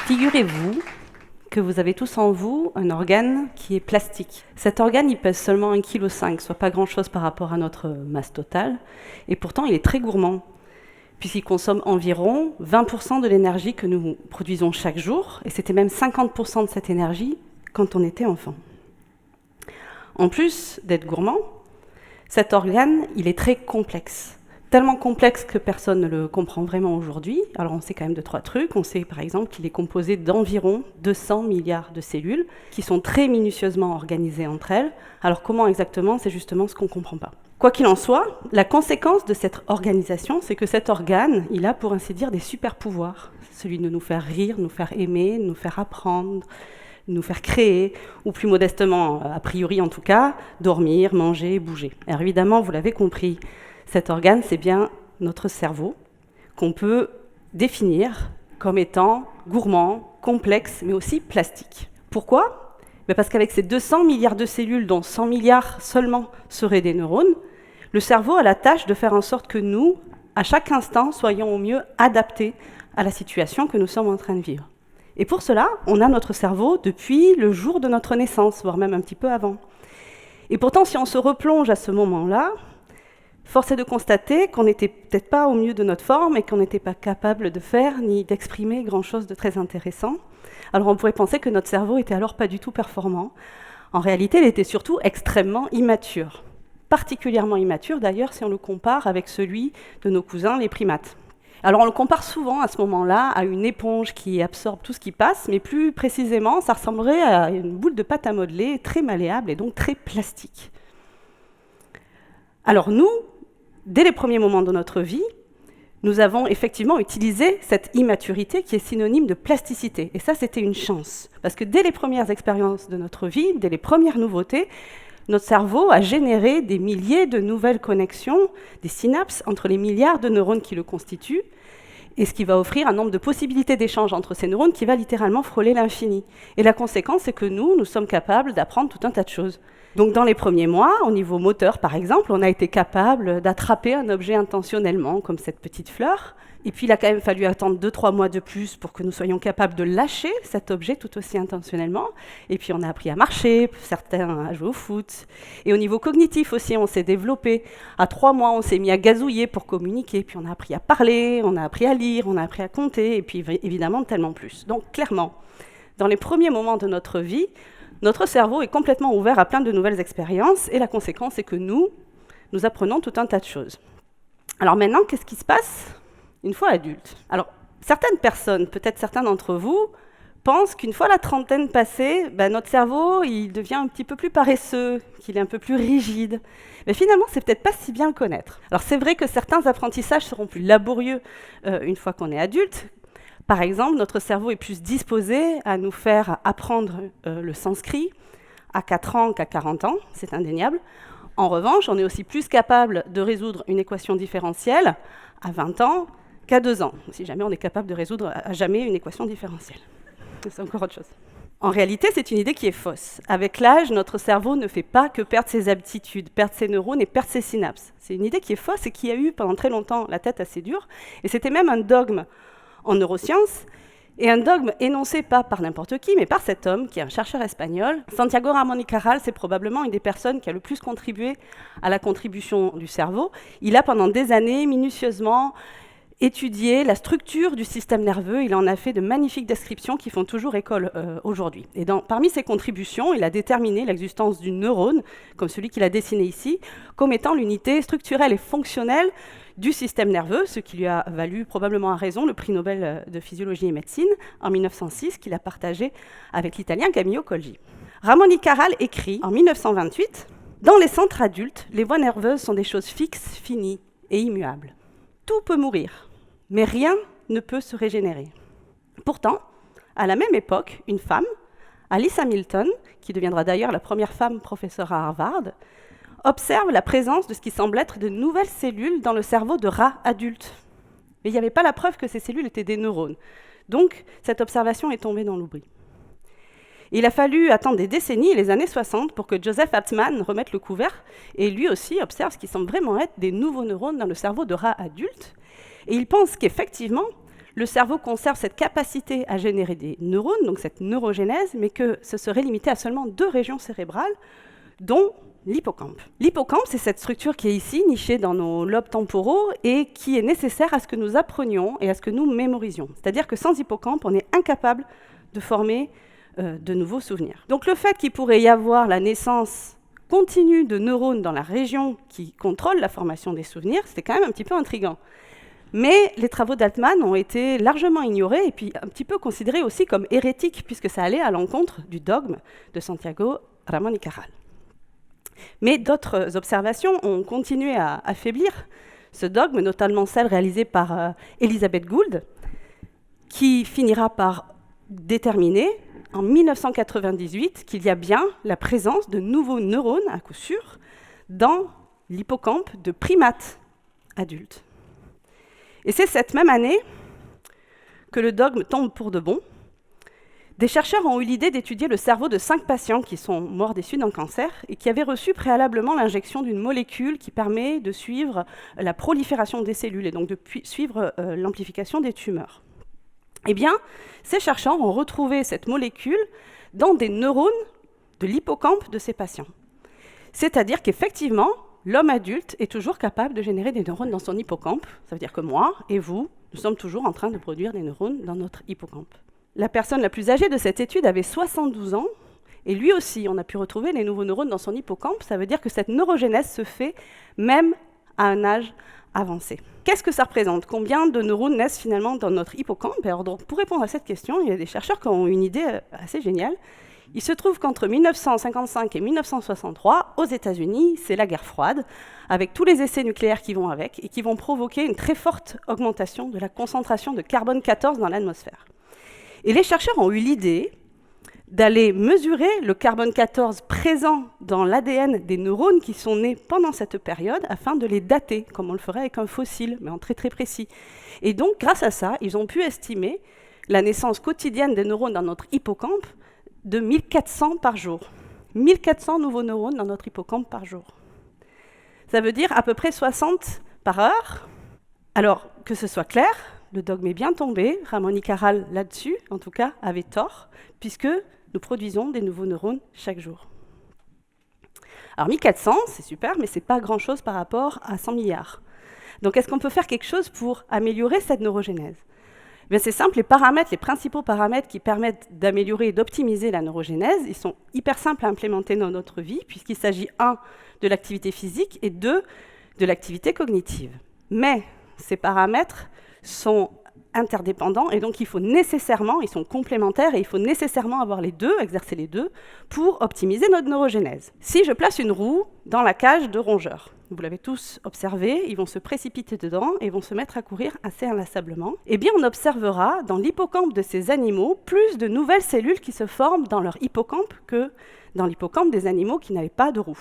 Figurez-vous que vous avez tous en vous un organe qui est plastique. Cet organe, il pèse seulement 1,5 kg, soit pas grand-chose par rapport à notre masse totale, et pourtant il est très gourmand, puisqu'il consomme environ 20% de l'énergie que nous produisons chaque jour, et c'était même 50% de cette énergie quand on était enfant. En plus d'être gourmand, cet organe, il est très complexe. Tellement complexe que personne ne le comprend vraiment aujourd'hui. Alors on sait quand même 2-3 trucs. On sait par exemple qu'il est composé d'environ 200 milliards de cellules qui sont très minutieusement organisées entre elles. Alors comment exactement? C'est justement ce qu'on ne comprend pas. Quoi qu'il en soit, la conséquence de cette organisation, c'est que cet organe, il a pour ainsi dire des super pouvoirs. Celui de nous faire rire, nous faire aimer, nous faire apprendre, nous faire créer, ou plus modestement, a priori en tout cas, dormir, manger, bouger. Alors évidemment, vous l'avez compris, cet organe, c'est bien notre cerveau, qu'on peut définir comme étant gourmand, complexe, mais aussi plastique. Pourquoi? Parce qu'avec ces 200 milliards de cellules, dont 100 milliards seulement seraient des neurones, le cerveau a la tâche de faire en sorte que nous, à chaque instant, soyons au mieux adaptés à la situation que nous sommes en train de vivre. Et pour cela, on a notre cerveau depuis le jour de notre naissance, voire même un petit peu avant. Et pourtant, si on se replonge à ce moment-là, force est de constater qu'on n'était peut-être pas au mieux de notre forme et qu'on n'était pas capable de faire ni d'exprimer grand-chose de très intéressant. Alors on pourrait penser que notre cerveau était alors pas du tout performant. En réalité, il était surtout extrêmement immature. Particulièrement immature d'ailleurs si on le compare avec celui de nos cousins, les primates. Alors on le compare souvent à ce moment-là à une éponge qui absorbe tout ce qui passe, mais plus précisément, ça ressemblerait à une boule de pâte à modeler très malléable et donc très plastique. Alors nous, dès les premiers moments de notre vie, nous avons effectivement utilisé cette immaturité qui est synonyme de plasticité. Et ça, c'était une chance. Parce que dès les premières expériences de notre vie, dès les premières nouveautés, notre cerveau a généré des milliers de nouvelles connexions, des synapses entre les milliards de neurones qui le constituent, et ce qui va offrir un nombre de possibilités d'échange entre ces neurones qui va littéralement frôler l'infini. Et la conséquence, c'est que nous sommes capables d'apprendre tout un tas de choses. Donc dans les premiers mois, au niveau moteur par exemple, on a été capable d'attraper un objet intentionnellement, comme cette petite fleur. Et puis il a quand même fallu attendre 2-3 mois de plus pour que nous soyons capables de lâcher cet objet tout aussi intentionnellement. Et puis on a appris à marcher, certains à jouer au foot. Et au niveau cognitif aussi, on s'est développé. À 3 mois, on s'est mis à gazouiller pour communiquer. Puis on a appris à parler, on a appris à lire, on a appris à compter. Et puis évidemment, tellement plus. Donc clairement, dans les premiers moments de notre vie, notre cerveau est complètement ouvert à plein de nouvelles expériences et la conséquence est que nous apprenons tout un tas de choses. Alors maintenant, qu'est-ce qui se passe une fois adulte? Alors, certaines personnes, peut-être certains d'entre vous, pensent qu'une fois la trentaine passée, notre cerveau il devient un petit peu plus paresseux, qu'il est un peu plus rigide. Mais finalement, c'est peut-être pas si bien le connaître. Alors c'est vrai que certains apprentissages seront plus laborieux une fois qu'on est adulte. Par exemple, notre cerveau est plus disposé à nous faire apprendre le sanskrit à 4 ans qu'à 40 ans, c'est indéniable. En revanche, on est aussi plus capable de résoudre une équation différentielle à 20 ans qu'à 2 ans, si jamais on est capable de résoudre à jamais une équation différentielle. C'est encore autre chose. En réalité, c'est une idée qui est fausse. Avec l'âge, notre cerveau ne fait pas que perdre ses aptitudes, perdre ses neurones et perdre ses synapses. C'est une idée qui est fausse et qui a eu pendant très longtemps la tête assez dure. Et c'était même un dogme en neurosciences, et un dogme énoncé pas par n'importe qui, mais par cet homme, qui est un chercheur espagnol. Santiago Ramón y Cajal, c'est probablement une des personnes qui a le plus contribué à la contribution du cerveau. Il a pendant des années minutieusement étudié la structure du système nerveux. Il en a fait de magnifiques descriptions qui font toujours école aujourd'hui. Et parmi ses contributions, il a déterminé l'existence du neurone, comme celui qu'il a dessiné ici, comme étant l'unité structurelle et fonctionnelle du système nerveux, ce qui lui a valu probablement à raison le prix Nobel de physiologie et médecine en 1906, qu'il a partagé avec l'italien Camillo Colgi. Ramón y Cajal écrit en 1928 « Dans les centres adultes, les voies nerveuses sont des choses fixes, finies et immuables. Tout peut mourir, mais rien ne peut se régénérer. » Pourtant, à la même époque, une femme, Alice Hamilton, qui deviendra d'ailleurs la première femme professeure à Harvard, observe la présence de ce qui semble être de nouvelles cellules dans le cerveau de rats adultes. Mais il n'y avait pas la preuve que ces cellules étaient des neurones. Donc, cette observation est tombée dans l'oubli. Il a fallu attendre des décennies, les années 60, pour que Joseph Hartmann remette le couvert et lui aussi observe ce qui semble vraiment être des nouveaux neurones dans le cerveau de rats adultes. Et il pense qu'effectivement, le cerveau conserve cette capacité à générer des neurones, donc cette neurogénèse, mais que ce serait limité à seulement 2 régions cérébrales, dont l'hippocampe. L'hippocampe, c'est cette structure qui est ici, nichée dans nos lobes temporaux, et qui est nécessaire à ce que nous apprenions et à ce que nous mémorisions. C'est-à-dire que sans hippocampe, on est incapable de former de nouveaux souvenirs. Donc le fait qu'il pourrait y avoir la naissance continue de neurones dans la région qui contrôle la formation des souvenirs, c'était quand même un petit peu intriguant. Mais les travaux d'Altman ont été largement ignorés et puis un petit peu considérés aussi comme hérétiques, puisque ça allait à l'encontre du dogme de Santiago Ramón y Cajal. Mais d'autres observations ont continué à affaiblir ce dogme, notamment celle réalisée par Elizabeth Gould, qui finira par déterminer en 1998 qu'il y a bien la présence de nouveaux neurones, à coup sûr, dans l'hippocampe de primates adultes. Et c'est cette même année que le dogme tombe pour de bon. Des chercheurs ont eu l'idée d'étudier le cerveau de 5 patients qui sont morts déçus d'un cancer et qui avaient reçu préalablement l'injection d'une molécule qui permet de suivre la prolifération des cellules et donc de suivre l'amplification des tumeurs. Eh bien, ces chercheurs ont retrouvé cette molécule dans des neurones de l'hippocampe de ces patients. C'est-à-dire qu'effectivement, l'homme adulte est toujours capable de générer des neurones dans son hippocampe. Ça veut dire que moi et vous, nous sommes toujours en train de produire des neurones dans notre hippocampe. La personne la plus âgée de cette étude avait 72 ans, et lui aussi, on a pu retrouver les nouveaux neurones dans son hippocampe. Ça veut dire que cette neurogénèse se fait même à un âge avancé. Qu'est-ce que ça représente? Combien de neurones naissent finalement dans notre hippocampe? Alors, donc, pour répondre à cette question, il y a des chercheurs qui ont une idée assez géniale. Il se trouve qu'entre 1955 et 1963, aux États-Unis, c'est la guerre froide, avec tous les essais nucléaires qui vont avec, et qui vont provoquer une très forte augmentation de la concentration de carbone 14 dans l'atmosphère. Et les chercheurs ont eu l'idée d'aller mesurer le carbone 14 présent dans l'ADN des neurones qui sont nés pendant cette période afin de les dater, comme on le ferait avec un fossile, mais en très très précis. Et donc, grâce à ça, ils ont pu estimer la naissance quotidienne des neurones dans notre hippocampe de 1400 par jour. 1400 nouveaux neurones dans notre hippocampe par jour. Ça veut dire à peu près 60 par heure. Alors, que ce soit clair, le dogme est bien tombé. Ramón y Cajal, là-dessus, en tout cas, avait tort, puisque nous produisons des nouveaux neurones chaque jour. Alors 1400, c'est super, mais ce n'est pas grand-chose par rapport à 100 milliards. Donc est-ce qu'on peut faire quelque chose pour améliorer cette neurogénèse? Bien, c'est simple, les principaux paramètres qui permettent d'améliorer et d'optimiser la neurogénèse, ils sont hyper simples à implémenter dans notre vie, puisqu'il s'agit 1, de l'activité physique, et 2, de l'activité cognitive. Mais ces paramètres sont interdépendants, et donc ils sont complémentaires, et il faut nécessairement avoir les deux, exercer les deux, pour optimiser notre neurogénèse. Si je place une roue dans la cage de rongeurs, vous l'avez tous observé, ils vont se précipiter dedans et vont se mettre à courir assez inlassablement, eh bien on observera dans l'hippocampe de ces animaux plus de nouvelles cellules qui se forment dans leur hippocampe que dans l'hippocampe des animaux qui n'avaient pas de roue.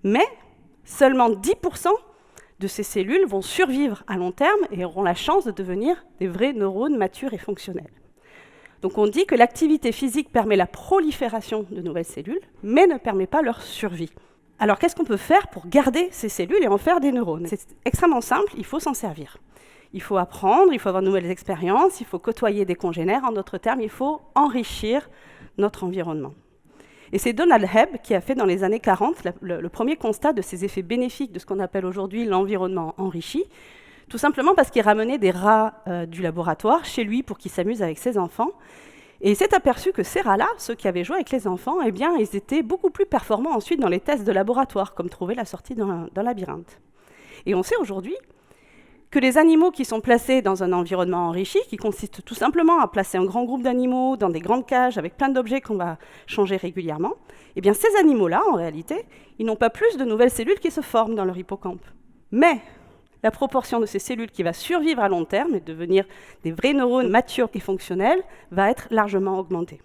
Mais seulement 10% de ces cellules vont survivre à long terme et auront la chance de devenir des vrais neurones matures et fonctionnels. Donc on dit que l'activité physique permet la prolifération de nouvelles cellules, mais ne permet pas leur survie. Alors qu'est-ce qu'on peut faire pour garder ces cellules et en faire des neurones? C'est extrêmement simple, il faut s'en servir. Il faut apprendre, il faut avoir de nouvelles expériences, il faut côtoyer des congénères, en d'autres termes, il faut enrichir notre environnement. Et c'est Donald Hebb qui a fait dans les années 40 le premier constat de ces effets bénéfiques de ce qu'on appelle aujourd'hui l'environnement enrichi, tout simplement parce qu'il ramenait des rats du laboratoire chez lui pour qu'ils s'amusent avec ses enfants. Et il s'est aperçu que ces rats-là, ceux qui avaient joué avec les enfants, eh bien, ils étaient beaucoup plus performants ensuite dans les tests de laboratoire, comme trouver la sortie d'un labyrinthe. Et on sait aujourd'hui que les animaux qui sont placés dans un environnement enrichi, qui consiste tout simplement à placer un grand groupe d'animaux dans des grandes cages avec plein d'objets qu'on va changer régulièrement, eh bien ces animaux-là, en réalité, ils n'ont pas plus de nouvelles cellules qui se forment dans leur hippocampe. Mais la proportion de ces cellules qui va survivre à long terme et devenir des vrais neurones matures et fonctionnels va être largement augmentée.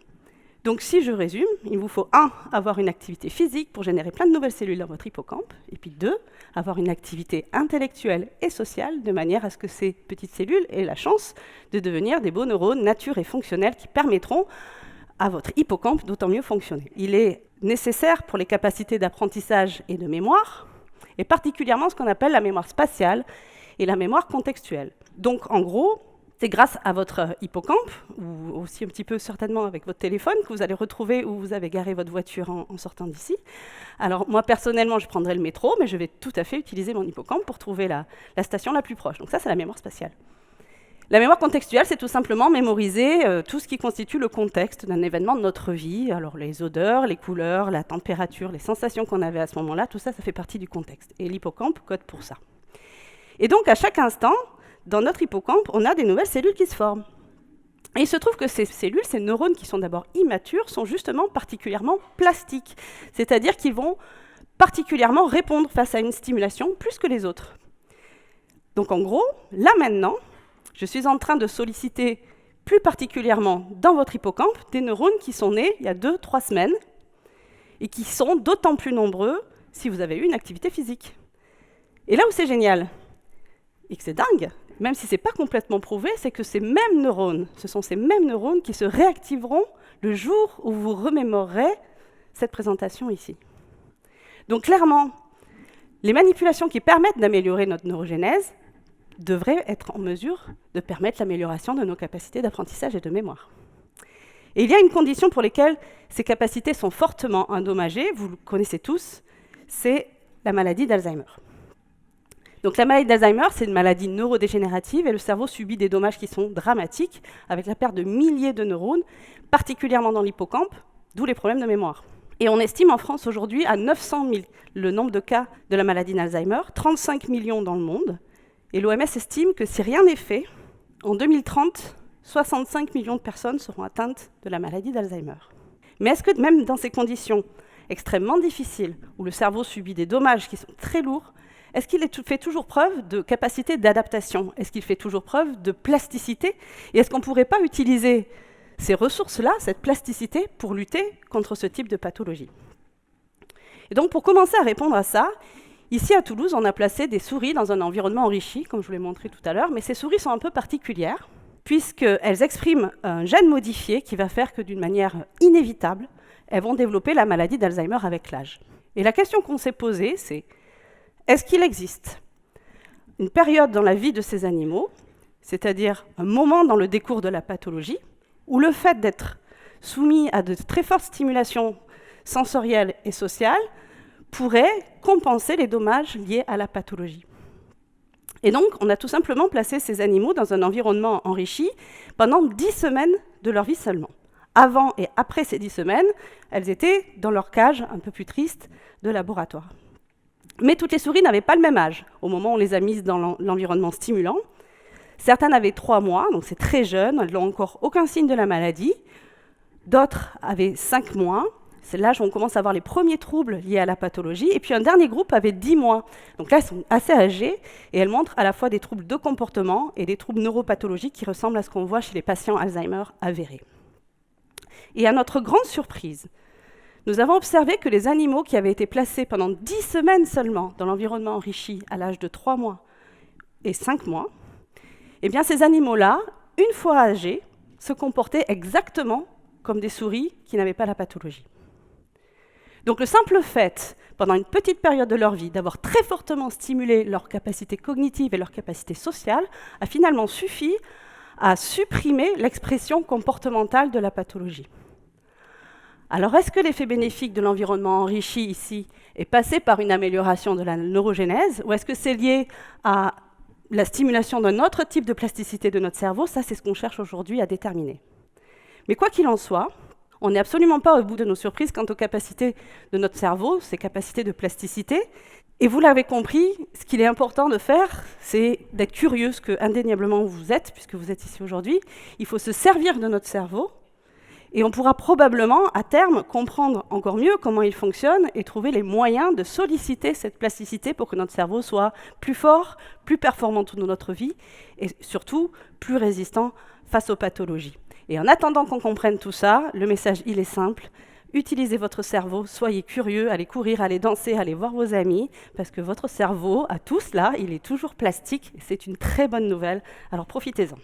Donc si je résume, il vous faut 1, avoir une activité physique pour générer plein de nouvelles cellules dans votre hippocampe, et puis 2, avoir une activité intellectuelle et sociale de manière à ce que ces petites cellules aient la chance de devenir des beaux neurones matures et fonctionnels qui permettront à votre hippocampe d'autant mieux fonctionner. Il est nécessaire pour les capacités d'apprentissage et de mémoire, et particulièrement ce qu'on appelle la mémoire spatiale et la mémoire contextuelle. Donc en gros, c'est grâce à votre hippocampe, ou aussi un petit peu certainement avec votre téléphone, que vous allez retrouver où vous avez garé votre voiture en sortant d'ici. Alors moi personnellement, je prendrai le métro, mais je vais tout à fait utiliser mon hippocampe pour trouver la station la plus proche. Donc ça, c'est la mémoire spatiale. La mémoire contextuelle, c'est tout simplement mémoriser tout ce qui constitue le contexte d'un événement de notre vie. Alors les odeurs, les couleurs, la température, les sensations qu'on avait à ce moment-là, tout ça, ça fait partie du contexte. Et l'hippocampe code pour ça. Et donc à chaque instant, dans notre hippocampe, on a des nouvelles cellules qui se forment. Et il se trouve que ces cellules, ces neurones qui sont d'abord immatures, sont justement particulièrement plastiques. C'est-à-dire qu'ils vont particulièrement répondre face à une stimulation plus que les autres. Donc en gros, là maintenant, je suis en train de solliciter plus particulièrement dans votre hippocampe des neurones qui sont nés il y a 2-3 semaines et qui sont d'autant plus nombreux si vous avez eu une activité physique. Et là où c'est génial, et que c'est dingue, même si ce n'est pas complètement prouvé, c'est que ces mêmes neurones, ce sont ces mêmes neurones qui se réactiveront le jour où vous remémorerez cette présentation ici. Donc clairement, les manipulations qui permettent d'améliorer notre neurogénèse devraient être en mesure de permettre l'amélioration de nos capacités d'apprentissage et de mémoire. Et il y a une condition pour laquelle ces capacités sont fortement endommagées, vous le connaissez tous, c'est la maladie d'Alzheimer. Donc la maladie d'Alzheimer, c'est une maladie neurodégénérative et le cerveau subit des dommages qui sont dramatiques, avec la perte de milliers de neurones, particulièrement dans l'hippocampe, d'où les problèmes de mémoire. Et on estime en France aujourd'hui à 900 000 le nombre de cas de la maladie d'Alzheimer, 35 millions dans le monde. Et l'OMS estime que si rien n'est fait, en 2030, 65 millions de personnes seront atteintes de la maladie d'Alzheimer. Mais est-ce que même dans ces conditions extrêmement difficiles, où le cerveau subit des dommages qui sont très lourds, est-ce qu'il fait toujours preuve de capacité d'adaptation? Est-ce qu'il fait toujours preuve de plasticité? Et est-ce qu'on ne pourrait pas utiliser ces ressources-là, cette plasticité, pour lutter contre ce type de pathologie? Et donc, pour commencer à répondre à ça, ici à Toulouse, on a placé des souris dans un environnement enrichi, comme je vous l'ai montré tout à l'heure, mais ces souris sont un peu particulières, puisqu'elles expriment un gène modifié qui va faire que, d'une manière inévitable, elles vont développer la maladie d'Alzheimer avec l'âge. Et la question qu'on s'est posée, c'est: est-ce qu'il existe une période dans la vie de ces animaux, c'est-à-dire un moment dans le décours de la pathologie, où le fait d'être soumis à de très fortes stimulations sensorielles et sociales pourrait compenser les dommages liés à la pathologie? Et donc, on a tout simplement placé ces animaux dans un environnement enrichi pendant 10 semaines de leur vie seulement. Avant et après ces 10 semaines, elles étaient dans leur cage un peu plus triste de laboratoire. Mais toutes les souris n'avaient pas le même âge au moment où on les a mises dans l'environnement stimulant. Certaines avaient 3 mois, donc c'est très jeune, elles n'ont encore aucun signe de la maladie. D'autres avaient 5 mois, c'est l'âge où on commence à avoir les premiers troubles liés à la pathologie. Et puis un dernier groupe avait 10 mois. Donc là, elles sont assez âgées et elles montrent à la fois des troubles de comportement et des troubles neuropathologiques qui ressemblent à ce qu'on voit chez les patients Alzheimer avérés. Et à notre grande surprise, nous avons observé que les animaux qui avaient été placés pendant 10 semaines seulement dans l'environnement enrichi à l'âge de 3 mois et 5 mois, eh bien ces animaux-là, une fois âgés, se comportaient exactement comme des souris qui n'avaient pas la pathologie. Donc le simple fait, pendant une petite période de leur vie, d'avoir très fortement stimulé leur capacité cognitive et leur capacité sociale, a finalement suffi à supprimer l'expression comportementale de la pathologie. Alors, est-ce que l'effet bénéfique de l'environnement enrichi ici est passé par une amélioration de la neurogénèse, ou est-ce que c'est lié à la stimulation d'un autre type de plasticité de notre cerveau? Ça, c'est ce qu'on cherche aujourd'hui à déterminer. Mais quoi qu'il en soit, on n'est absolument pas au bout de nos surprises quant aux capacités de notre cerveau, ses capacités de plasticité. Et vous l'avez compris, ce qu'il est important de faire, c'est d'être curieux, ce que indéniablement vous êtes, puisque vous êtes ici aujourd'hui. Il faut se servir de notre cerveau. Et on pourra probablement, à terme, comprendre encore mieux comment il fonctionne et trouver les moyens de solliciter cette plasticité pour que notre cerveau soit plus fort, plus performant toute notre vie et surtout plus résistant face aux pathologies. Et en attendant qu'on comprenne tout ça, le message, il est simple. Utilisez votre cerveau, soyez curieux, allez courir, allez danser, allez voir vos amis, parce que votre cerveau, à tous là, il est toujours plastique et c'est une très bonne nouvelle. Alors profitez-en.